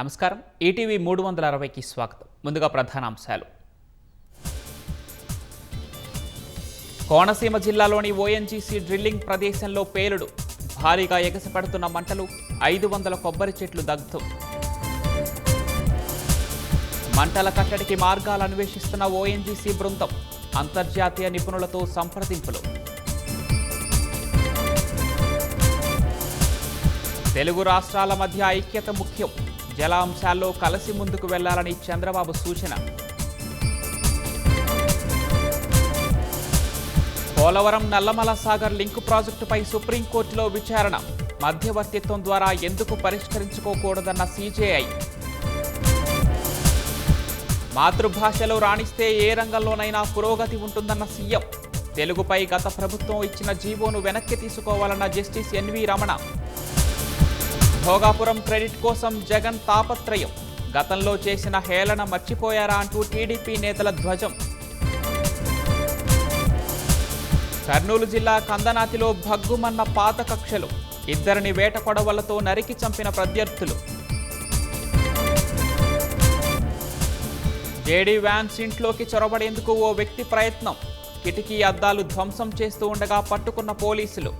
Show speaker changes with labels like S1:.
S1: నమస్కారం. ఈటీవీ 360కి స్వాగతం. ముందుగా ప్రధానాంశాలు. కోనసీమ జిల్లాలోని ఓఎన్జీసీ డ్రిల్లింగ్ ప్రదేశంలో పేలుడు. భారీగా ఎగసిపడుతున్న మంటలు. 500 కొబ్బరి చెట్లు దగ్ధం. మంటల కట్టడికి మార్గాలు అన్వేషిస్తున్న ఓఎన్జీసీ బృందం. అంతర్జాతీయ నిపుణులతో సంప్రదింపులు. తెలుగు రాష్ట్రాల మధ్య ఐక్యత ముఖ్యం. జల అంశాల్లో కలిసి ముందుకు వెళ్లాలని చంద్రబాబు సూచన. పోలవరం నల్లమల సాగర్ లింకు ప్రాజెక్టుపై సుప్రీంకోర్టులో విచారణ. మధ్యవర్తిత్వం ద్వారా ఎందుకు పరిష్కరించుకోకూడదన్న సీజేఐ. మాతృభాషలో రాణిస్తే ఏ రంగంలోనైనా పురోగతి ఉంటుందన్న సీఎం. తెలుగుపై గత ప్రభుత్వం ఇచ్చిన జీవోను వెనక్కి తీసుకోవాలన్న justice NV Ramana. Bhogapuram credit కోసం జగన్ తాపత్రయం. గతంలో చేసిన హేళన మర్చిపోయారా అంటూ టీడీపీ నేతల ధ్వజం. కర్నూలు జిల్లా కందనాతిలో భగ్గుమన్న పాత కక్షలు. 2 వేట కొడవలతో నరికి చంపిన ప్రత్యర్థులు. జేడీ వ్యాన్స్ ఇంట్లోకి చొరబడేందుకు ఓ వ్యక్తి ప్రయత్నం. కిటికీ అద్దాలు ధ్వంసం చేస్తూ ఉండగా పట్టుకున్న పోలీసులు.